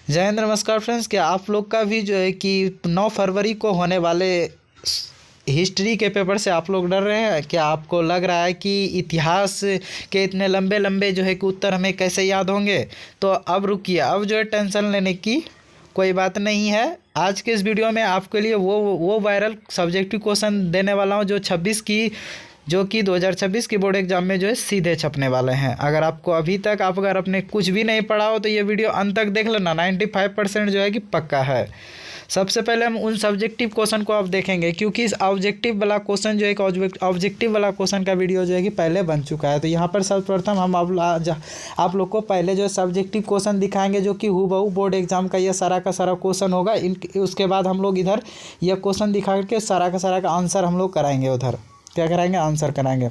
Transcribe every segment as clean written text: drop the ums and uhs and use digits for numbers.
जय हिंद, नमस्कार फ्रेंड्स। क्या आप लोग का भी जो है कि 9 फरवरी को होने वाले हिस्ट्री के पेपर से आप लोग डर रहे हैं? क्या आपको लग रहा है कि इतिहास के इतने लंबे लंबे जो है कि उत्तर हमें कैसे याद होंगे? तो अब रुकिए, अब जो है टेंशन लेने की कोई बात नहीं है। आज के इस वीडियो में आपके लिए वो वायरल सब्जेक्टिव क्वेश्चन देने वाला हूँ जो कि 2026 की बोर्ड एग्जाम में जो है सीधे छपने वाले हैं। अगर आपको अभी तक आप अगर अपने कुछ भी नहीं पढ़ा हो तो ये वीडियो अंत तक देख लेना, 95% जो है कि पक्का है। सबसे पहले हम उन सब्जेक्टिव क्वेश्चन को आप देखेंगे, क्योंकि इस ऑब्जेक्टिव वाला क्वेश्चन जो है कि ऑब्जेक्टिव वाला क्वेश्चन का वीडियो जो है कि पहले बन चुका है। तो यहाँ पर सर्वप्रथम हम आप लोग को पहले जो है सब्जेक्टिव क्वेश्चन दिखाएंगे, जो कि हूबहू बोर्ड एग्जाम का ये सारा का सारा क्वेश्चन होगा। उसके बाद हम लोग इधर यह क्वेश्चन दिखा के सारा का आंसर हम लोग कराएंगे। उधर क्या कराएंगे? आंसर कराएंगे।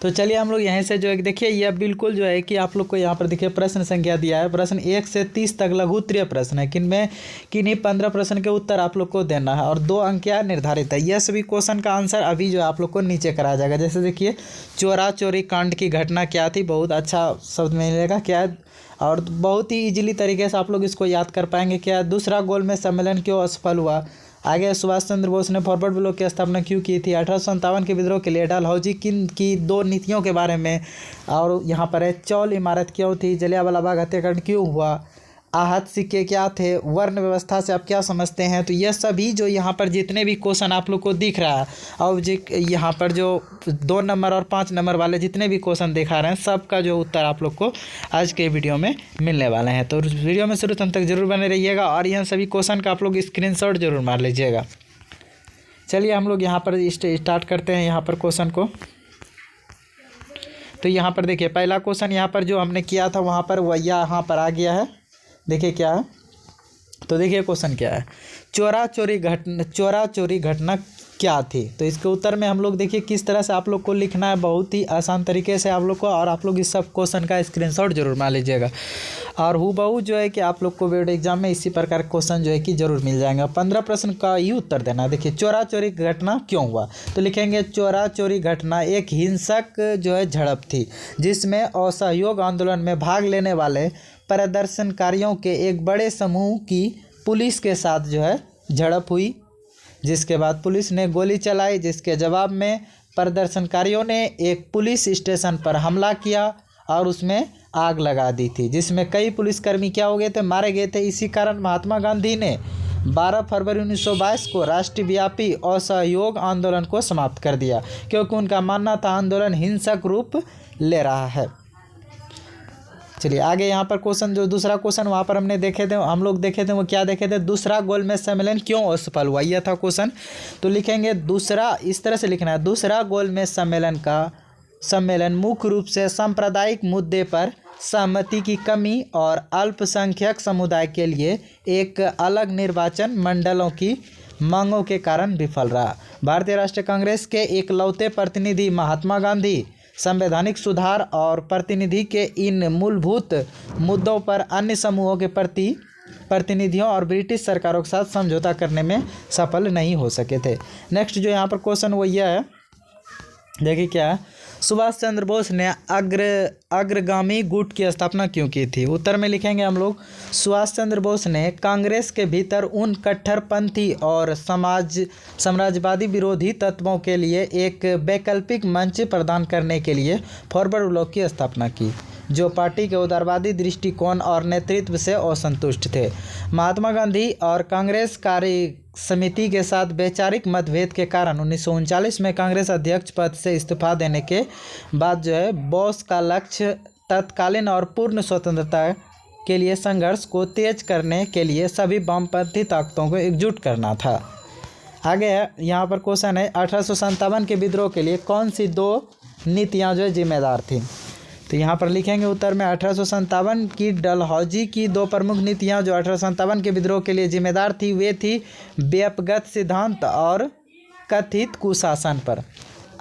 तो चलिए हम लोग यहीं से जो है देखिए, यह बिल्कुल जो है कि आप लोग को यहाँ पर देखिए प्रश्न संख्या दिया है। प्रश्न 1 से 30 तक लघु उत्तरीय प्रश्न है। किन्हीं 15 प्रश्न के उत्तर आप लोग को देना है और 2 अंक क्या निर्धारित है। यह सभी क्वेश्चन का आंसर अभी जो आप लोग को नीचे कराया जाएगा। जैसे देखिए, चोरा चोरी कांड की घटना क्या थी? बहुत अच्छा शब्द मिलेगा क्या है, और बहुत ही इजीली तरीके से आप लोग इसको याद कर पाएंगे। क्या दूसरा गोलमेज सम्मेलन क्यों असफल हुआ? आगे, सुभाष चंद्र बोस ने फॉरवर्ड ब्लॉक की स्थापना क्यों की थी? 1857 के विद्रोह के लिए डलहौजी की 2 नीतियों के बारे में। और यहाँ पर है, चौल इमारत क्यों थी? जलियांवाला बाग हत्याकांड क्यों हुआ? आहत सिक्के क्या थे? वर्ण व्यवस्था से आप क्या समझते हैं? तो यह सभी जो यहाँ पर जितने भी क्वेश्चन आप लोग को दिख रहा है, और यहाँ पर जो 2 नंबर और 5 नंबर वाले जितने भी क्वेश्चन दिखा रहे हैं, सबका जो उत्तर आप लोग को आज के वीडियो में मिलने वाले हैं। तो वीडियो में शुरू तक जरूर बने रहिएगा और यह सभी क्वेश्चन का आप लोग स्क्रीनशॉट जरूर मार लीजिएगा। चलिए हम लोग यहाँ पर स्टार्ट करते हैं यहाँ पर क्वेश्चन को। तो यहाँ पर देखिए, पहला क्वेश्चन यहाँ पर जो हमने किया था वहाँ पर वह यहाँ पर आ गया है। देखिए क्या है, तो देखिए क्वेश्चन क्या है, चोरा चोरी घटना क्या थी? तो इसके उत्तर में हम लोग देखिए किस तरह से आप लोग को लिखना है, बहुत ही आसान तरीके से आप लोग को। और आप लोग इस सब क्वेश्चन का स्क्रीनशॉट जरूर मार लीजिएगा और हूबहू जो है कि आप लोग को बोर्ड एग्जाम में इसी प्रकार क्वेश्चन जो है कि जरूर मिल जाएंगे। 15 प्रश्न का ही उत्तर देना है। देखिए, चोरा चोरी घटना क्यों हुआ? तो लिखेंगे, चोरा चोरी घटना एक हिंसक जो है झड़प थी, जिसमें असहयोग आंदोलन में भाग लेने वाले प्रदर्शनकारियों के एक बड़े समूह की पुलिस के साथ जो है झड़प हुई, जिसके बाद पुलिस ने गोली चलाई, जिसके जवाब में प्रदर्शनकारियों ने एक पुलिस स्टेशन पर हमला किया और उसमें आग लगा दी थी, जिसमें कई पुलिसकर्मी क्या हो गए थे? मारे गए थे। इसी कारण महात्मा गांधी ने 12 फरवरी 1922 को राष्ट्रव्यापी असहयोग आंदोलन को समाप्त कर दिया, क्योंकि उनका मानना था आंदोलन हिंसक रूप ले रहा है। चलिए आगे, यहाँ पर क्वेश्चन जो दूसरा क्वेश्चन वहाँ पर हम लोग देखे थे वो क्या देखे थे? दूसरा गोलमेज सम्मेलन क्यों असफल हुआ, यह था क्वेश्चन। तो लिखेंगे दूसरा, इस तरह से लिखना है, दूसरा गोलमेज सम्मेलन मुख्य रूप से सांप्रदायिक मुद्दे पर सहमति की कमी और अल्पसंख्यक समुदाय के लिए एक अलग निर्वाचन मंडलों की मांगों के कारण विफल रहा। भारतीय राष्ट्रीय कांग्रेस के एकलौते प्रतिनिधि महात्मा गांधी संवैधानिक सुधार और प्रतिनिधि के इन मूलभूत मुद्दों पर अन्य समूहों के प्रतिनिधियों और ब्रिटिश सरकारों के साथ समझौता करने में सफल नहीं हो सके थे। नेक्स्ट जो यहाँ पर क्वेश्चन वो यह है, देखिए क्या है, सुभाष चंद्र बोस ने अग्रगामी गुट की स्थापना क्यों की थी? उत्तर में लिखेंगे हम लोग, सुभाष चंद्र बोस ने कांग्रेस के भीतर उन कट्टरपंथी और साम्राज्यवादी विरोधी तत्वों के लिए एक वैकल्पिक मंच प्रदान करने के लिए फॉरवर्ड ब्लॉक की स्थापना की, जो पार्टी के उदारवादी दृष्टिकोण और नेतृत्व से असंतुष्ट थे। महात्मा गांधी और कांग्रेस कार्य समिति के साथ वैचारिक मतभेद के कारण 1939 में कांग्रेस अध्यक्ष पद से इस्तीफा देने के बाद जो है बोस का लक्ष्य तत्कालीन और पूर्ण स्वतंत्रता के लिए संघर्ष को तेज करने के लिए सभी वामपंथी ताकतों को एकजुट करना था। आगे यहाँ पर क्वेश्चन है, 1857 के विद्रोह के लिए कौन सी 2 नीतियाँ जो है जिम्मेदार थी? तो यहाँ पर लिखेंगे उत्तर में, 1857 की डलहौजी की 2 प्रमुख नीतियाँ जो 1857 के विद्रोह के लिए जिम्मेदार थी, वे थी व्यापगत सिद्धांत और कथित कुशासन पर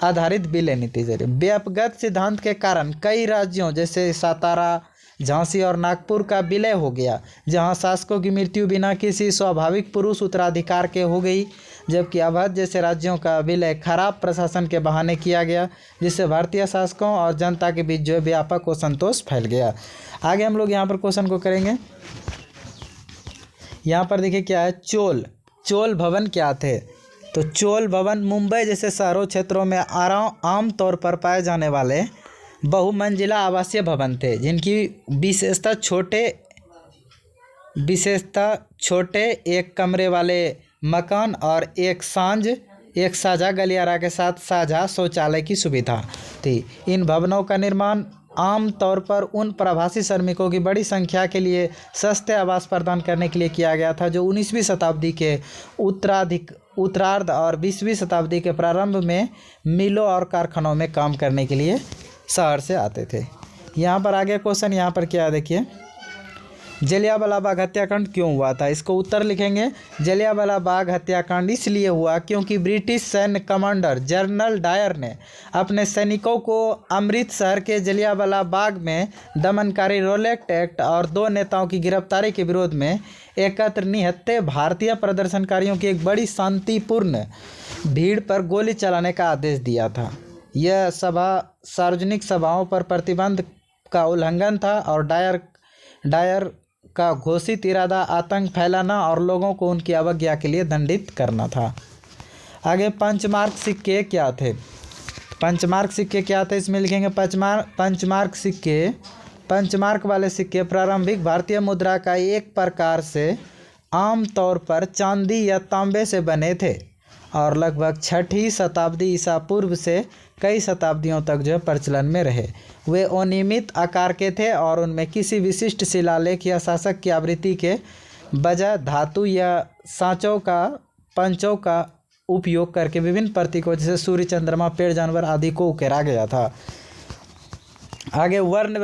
आधारित विलय नीति। व्यापगत सिद्धांत के कारण कई राज्यों जैसे सातारा, झांसी और नागपुर का विलय हो गया, जहां शासकों की मृत्यु बिना किसी स्वाभाविक पुरुष उत्तराधिकार के हो गई, जबकि अवध जैसे राज्यों का विलय खराब प्रशासन के बहाने किया गया, जिससे भारतीय शासकों और जनता के बीच जो है व्यापक असंतोष फैल गया। आगे हम लोग यहाँ पर क्वेश्चन को करेंगे। यहाँ पर देखिए क्या है, चोल भवन क्या थे। तो चोल भवन मुंबई जैसे शहरों क्षेत्रों में आम तौर पर पाए जाने वाले बहुमंजिला आवासीय भवन थे, जिनकी विशेषता छोटे एक कमरे वाले मकान और एक साझा गलियारा के साथ साझा शौचालय की सुविधा थी। इन भवनों का निर्माण आम तौर पर उन प्रवासी श्रमिकों की बड़ी संख्या के लिए सस्ते आवास प्रदान करने के लिए किया गया था, जो 19वीं शताब्दी के उत्तरार्ध और 20वीं शताब्दी के प्रारंभ में मिलों और कारखानों में काम करने के लिए शहर से आते थे। यहाँ पर आगे क्वेश्चन, यहाँ पर क्या है देखिए, जलियांवाला बाग हत्याकांड क्यों हुआ था। इसको उत्तर लिखेंगे, जलियांवाला बाग हत्याकांड इसलिए हुआ क्योंकि ब्रिटिश सैन्य कमांडर जनरल डायर ने अपने सैनिकों को अमृतसर के जलियांवाला बाग में दमनकारी रोलेट एक्ट और 2 नेताओं की गिरफ्तारी के विरोध में एकत्र निहत्थे भारतीय प्रदर्शनकारियों की एक बड़ी शांतिपूर्ण भीड़ पर गोली चलाने का आदेश दिया था। यह सभा सार्वजनिक सभाओं पर प्रतिबंध का उल्लंघन था और डायर का घोषित इरादा आतंक फैलाना और लोगों को उनकी अवज्ञा के लिए दंडित करना था। आगे पंचमार्क सिक्के क्या थे। पंचमार्क सिक्के क्या थे, इसमें लिखेंगे पंचमार्क वाले सिक्के प्रारंभिक भारतीय मुद्रा का एक प्रकार से आम तौर पर चांदी या तांबे से बने थे और लगभग 6वीं शताब्दी ईसा पूर्व से कई शताब्दियों तक जो प्रचलन में रहे। वे अनियमित आकार के थे और उनमें किसी विशिष्ट शिलालेख या शासक की आवृत्ति के बजाय धातु या पंचों का उपयोग करके विभिन्न प्रतीकों जैसे सूर्य, चंद्रमा, पेड़, जानवर आदि को उकेरा गया था। आगे वर्ण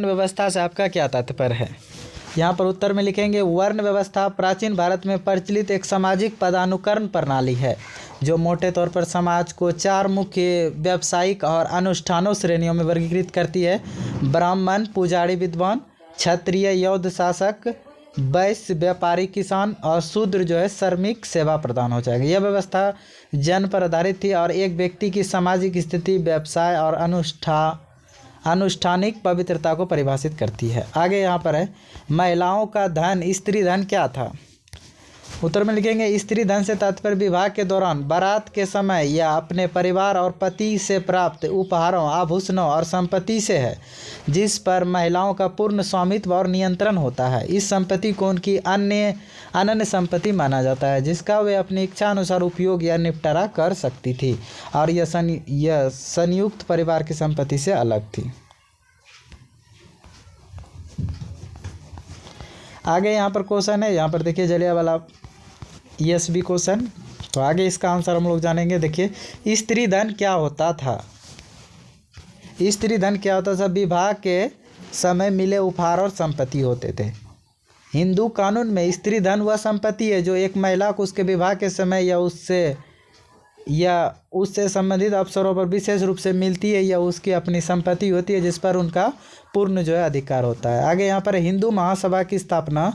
व्यवस्था से आपका क्या तात्पर्य है। यहाँ पर उत्तर में लिखेंगे, वर्ण व्यवस्था प्राचीन भारत में प्रचलित एक सामाजिक पदानुक्रम प्रणाली है जो मोटे तौर पर समाज को 4 मुख्य व्यावसायिक और अनुष्ठानों श्रेणियों में वर्गीकृत करती है। ब्राह्मण, पुजारी, विद्वान, क्षत्रिय, योद्ध, शासक, वैश्य, व्यापारी, किसान और शूद्र जो है श्रमिक सेवा प्रदान हो जाएगा। यह व्यवस्था जन पर आधारित थी और एक व्यक्ति की सामाजिक स्थिति, व्यवसाय और अनुष्ठानिक पवित्रता को परिभाषित करती है। आगे यहाँ पर है, महिलाओं का धन स्त्री धन क्या था। उत्तर में लिखेंगे, स्त्री धन से तात्पर्य विवाह के दौरान, बारात के समय या अपने परिवार और पति से प्राप्त उपहारों, आभूषणों और संपत्ति से है, जिस पर महिलाओं का पूर्ण स्वामित्व और नियंत्रण होता है। इस संपत्ति को उनकी अनन्य संपत्ति माना जाता है, जिसका वे अपनी इच्छा अनुसार उपयोग या निपटारा कर सकती थी और यह संयुक्त परिवार की संपत्ति से अलग थी। आगे यहाँ पर क्वेश्चन है, यहाँ पर देखिए जलियांवाला यस भी क्वेश्चन। तो आगे इसका आंसर हम लोग जानेंगे। देखिए स्त्री धन क्या होता था। स्त्री धन क्या होता था, विवाह के समय मिले उपहार और संपत्ति होते थे। हिंदू कानून में स्त्री धन वह संपत्ति है जो एक महिला को उसके विवाह के समय या उससे संबंधित अवसरों पर विशेष रूप से मिलती है या उसकी अपनी संपत्ति होती है जिस पर उनका पूर्ण जो है अधिकार होता है। आगे यहाँ पर हिंदू महासभा की स्थापना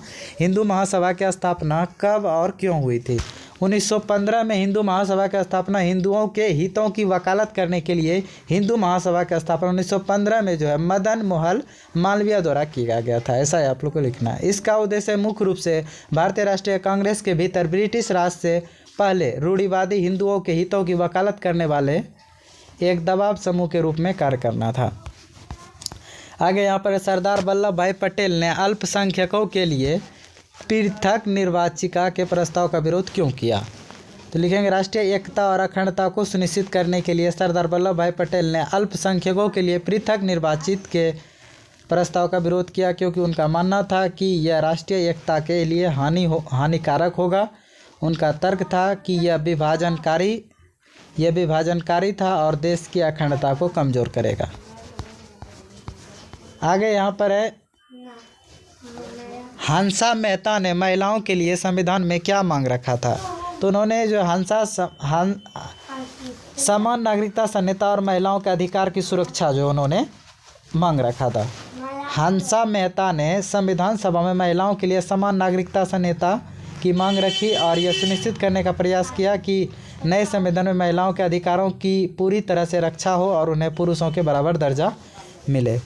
कब और क्यों हुई थी। 1915 में हिंदू महासभा की स्थापना हिंदुओं के हितों की वकालत करने के लिए हिंदू महासभा की स्थापना 1915 में जो है मदन मोहन मालवीय द्वारा किया गया था। ऐसा है आप लोग को लिखना है। इसका उद्देश्य मुख्य रूप से भारतीय राष्ट्रीय कांग्रेस के भीतर ब्रिटिश राज से पहले रूढ़िवादी हिंदुओं के हितों की वकालत करने वाले एक दबाव समूह के रूप में कार्य करना था। आगे यहाँ पर सरदार वल्लभ भाई पटेल ने अल्पसंख्यकों के लिए पृथक निर्वाचिका के प्रस्ताव का विरोध क्यों किया। तो लिखेंगे, राष्ट्रीय एकता और अखंडता को सुनिश्चित करने के लिए सरदार वल्लभ भाई पटेल ने अल्पसंख्यकों के लिए पृथक निर्वाचित के प्रस्ताव का विरोध किया, क्योंकि उनका मानना था कि यह राष्ट्रीय एकता के लिए हानिकारक होगा। उनका तर्क था कि यह विभाजनकारी था और देश की अखंडता को कमज़ोर करेगा। आगे यहाँ पर है, हंसा मेहता ने महिलाओं के लिए संविधान में क्या मांग रखा था। तो उन्होंने जो समान नागरिकता संहिता और महिलाओं के अधिकार की सुरक्षा जो उन्होंने मांग रखा था। हंसा मेहता ने संविधान सभा में महिलाओं के लिए समान नागरिकता संहिता की मांग रखी और यह सुनिश्चित करने का प्रयास किया कि नए संविधान में महिलाओं के अधिकारों की पूरी तरह से रक्षा हो और उन्हें पुरुषों के बराबर दर्जा मिले।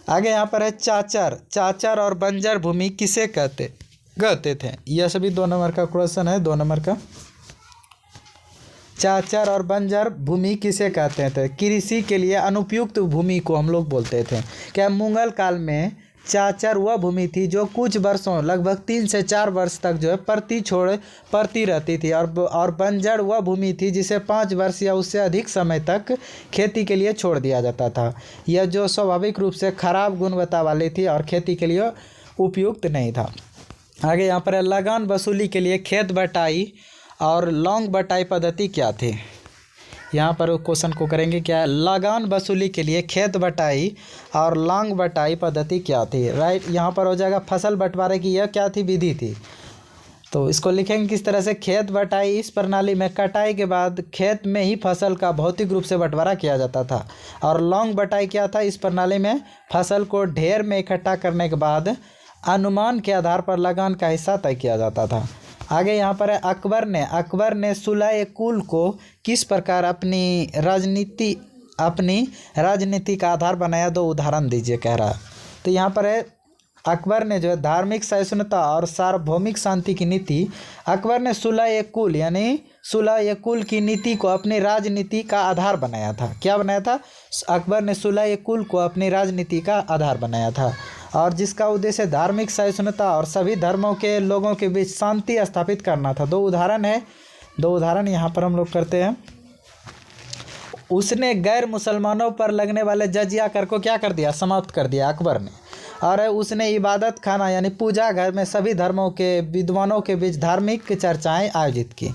आगे यहाँ पर है चाचर और बंजर भूमि किसे कहते। कहते थे। यह सभी 2 नंबर का क्वेश्चन है, 2 नंबर का। चाचर और बंजर भूमि किसे कहते थे? कृषि के लिए अनुपयुक्त भूमि को हम लोग बोलते थे। क्या मुगल काल में चाचर वह भूमि थी जो कुछ वर्षों लगभग 3 से 4 वर्ष तक जो है पड़ती रहती थी, और बंजर वह भूमि थी जिसे 5 वर्ष या उससे अधिक समय तक खेती के लिए छोड़ दिया जाता था। यह जो स्वाभाविक रूप से खराब गुणवत्ता वाली थी और खेती के लिए उपयुक्त नहीं था। आगे यहाँ पर लगान वसूली के लिए खेत बटाई और लॉन्ग बटाई पद्धति क्या थी? यहाँ पर क्वेश्चन को करेंगे क्या, लगान वसूली के लिए खेत बटाई और लॉन्ग बटाई पद्धति क्या थी? राइट, यहाँ पर हो जाएगा फसल बंटवारे की यह क्या थी, विधि थी। तो इसको लिखेंगे किस तरह से, खेत बटाई इस प्रणाली में कटाई के बाद खेत में ही फसल का भौतिक रूप से बंटवारा किया जाता था, और लॉन्ग बटाई क्या था, इस प्रणाली में फसल को ढेर में इकट्ठा करने के बाद अनुमान के आधार पर लगान का हिस्सा तय किया जाता था। आगे यहाँ पर है अकबर ने सुलह-ए-कुल को किस प्रकार अपनी राजनीति का आधार बनाया? 2 उदाहरण दीजिए कह रहा है। तो यहाँ पर है अकबर ने जो है धार्मिक सहिष्णुता और सार्वभौमिक शांति की नीति, अकबर ने सुलह-ए-कुल यानी सुलह-ए-कुल की नीति को अपनी राजनीति का आधार बनाया था। क्या बनाया था? अकबर ने सुलह-ए-कुल को अपनी राजनीति का आधार बनाया था, और जिसका उद्देश्य धार्मिक सहिष्णुता और सभी धर्मों के लोगों के बीच शांति स्थापित करना था। 2 उदाहरण है, 2 उदाहरण यहाँ पर हम लोग करते हैं। उसने गैर मुसलमानों पर लगने वाले जजिया कर को क्या कर दिया? समाप्त कर दिया अकबर ने। और उसने इबादत खाना यानी पूजा घर में सभी धर्मों के विद्वानों के बीच धार्मिक चर्चाएं आयोजित की।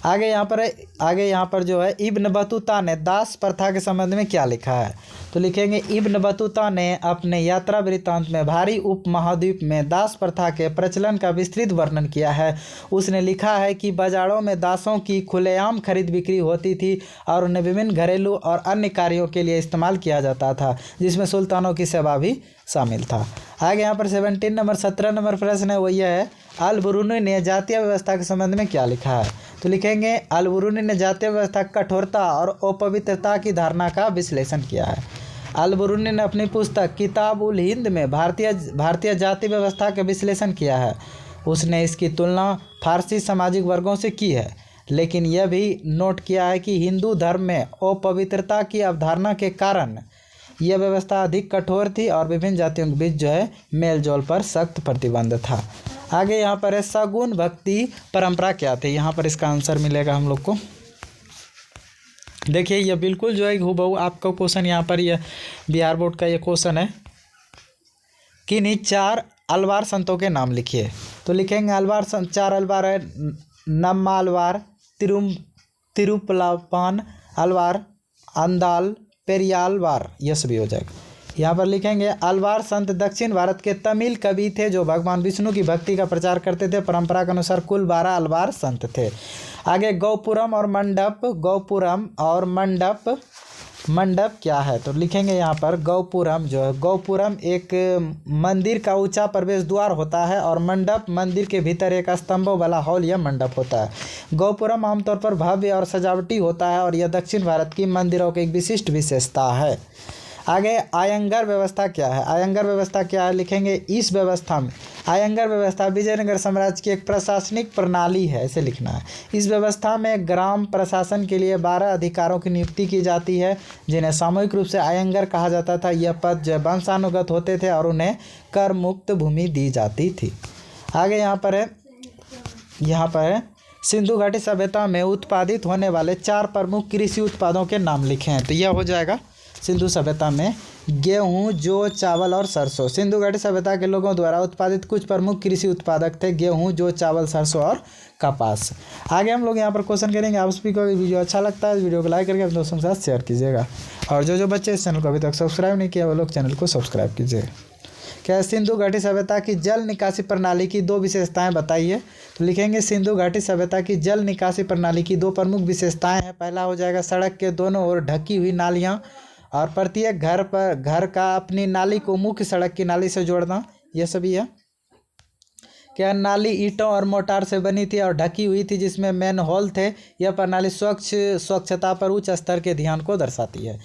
आगे यहाँ पर जो है इब्न बतूता ने दास प्रथा के संबंध में क्या लिखा है? तो लिखेंगे इब्न बतूता ने अपने यात्रा वृत्तांत में भारी उपमहाद्वीप में दास प्रथा के प्रचलन का विस्तृत वर्णन किया है। उसने लिखा है कि बाजारों में दासों की खुलेआम खरीद बिक्री होती थी और उन्हें विभिन्न घरेलू और अन्य कार्यों के लिए इस्तेमाल किया जाता था, जिसमें सुल्तानों की सेवा भी शामिल था। आगे यहाँ पर 17 नंबर प्रश्न है, वो यह है अल-बुरूनी ने जातीय व्यवस्था के संबंध में क्या लिखा है? तो लिखेंगे अल-बुरूनी ने जातीय व्यवस्था कठोरता और अपवित्रता की धारणा का विश्लेषण किया है। अल-बुरूनी ने अपनी पुस्तक किताब-उल-हिंद में भारतीय जाति व्यवस्था का विश्लेषण किया है। उसने इसकी तुलना फारसी सामाजिक वर्गों से की है, लेकिन यह भी नोट किया है कि हिंदू धर्म में अपवित्रता की अवधारणा के कारण यह व्यवस्था अधिक कठोर थी और विभिन्न जातियों के बीच जो है मेल जोल पर सख्त प्रतिबंध था। आगे यहाँ पर है सगुन भक्ति परंपरा क्या थी? यहाँ पर इसका आंसर मिलेगा हम लोग को। देखिए यह बिल्कुल जो है हूबहू आपका क्वेश्चन, यहाँ पर यह बिहार बोर्ड का ये क्वेश्चन है। किन्हीं 4 अलवार संतों के नाम लिखिए। तो लिखेंगे अलवार 4 अलवार है, नम्मालवार, तिरुपलापान अलवार, अंदाल, पेरियालवार, यह सभी हो जाएगा। यहाँ पर लिखेंगे अलवार संत दक्षिण भारत के तमिल कवि थे जो भगवान विष्णु की भक्ति का प्रचार करते थे। परंपरा के अनुसार कुल 12 अलवार संत थे। आगे गौपुरम और मंडप क्या है? तो लिखेंगे यहाँ पर गौपुरम एक मंदिर का ऊंचा प्रवेश द्वार होता है, और मंडप मंदिर के भीतर एक स्तंभों वाला हॉल या मंडप होता है। गौपुरम आमतौर पर भव्य और सजावटी होता है, और यह दक्षिण भारत की मंदिरों की एक विशिष्ट विशेषता है। आगे आयंगर व्यवस्था क्या है? लिखेंगे इस व्यवस्था में आयंगर व्यवस्था विजयनगर साम्राज्य की एक प्रशासनिक प्रणाली है, ऐसे लिखना है। इस व्यवस्था में ग्राम प्रशासन के लिए 12 अधिकारों की नियुक्ति की जाती है, जिन्हें सामूहिक रूप से आयंगर कहा जाता था। यह पद जो वंशानुगत होते थे और उन्हें कर मुक्त भूमि दी जाती थी। आगे यहाँ पर है सिंधु घाटी सभ्यता में उत्पादित होने वाले 4 प्रमुख कृषि उत्पादों के नाम लिखे हैं। तो यह हो जाएगा सिंधु सभ्यता में गेहूं, जौ, चावल और सरसों। सिंधु घाटी सभ्यता के लोगों द्वारा उत्पादित कुछ प्रमुख कृषि उत्पादक थे गेहूं, जौ, चावल, सरसों और कपास। आगे हम लोग यहाँ पर क्वेश्चन करेंगे। आप सभी को वीडियो अच्छा लगता है वीडियो को लाइक करके अपने दोस्तों के साथ शेयर कीजिएगा, और जो बच्चे इस चैनल को अभी तक सब्सक्राइब नहीं किया वो लोग चैनल को सब्सक्राइब कीजिए। क्या सिंधु घाटी सभ्यता की जल निकासी प्रणाली की 2 विशेषताएं बताइए? तो लिखेंगे सिंधु घाटी सभ्यता की जल निकासी प्रणाली की 2 प्रमुख विशेषताएं हैं। पहला हो जाएगा सड़क के दोनों ओर ढकी हुई नालियाँ, और प्रत्येक घर का अपनी नाली को मुख्य सड़क की नाली से जोड़ना, यह सभी है। क्या नाली ईंटों और मोटार से बनी थी और ढकी हुई थी जिसमें मैन होल थे। यह प्रणाली स्वच्छता पर उच्च स्तर के ध्यान को दर्शाती है।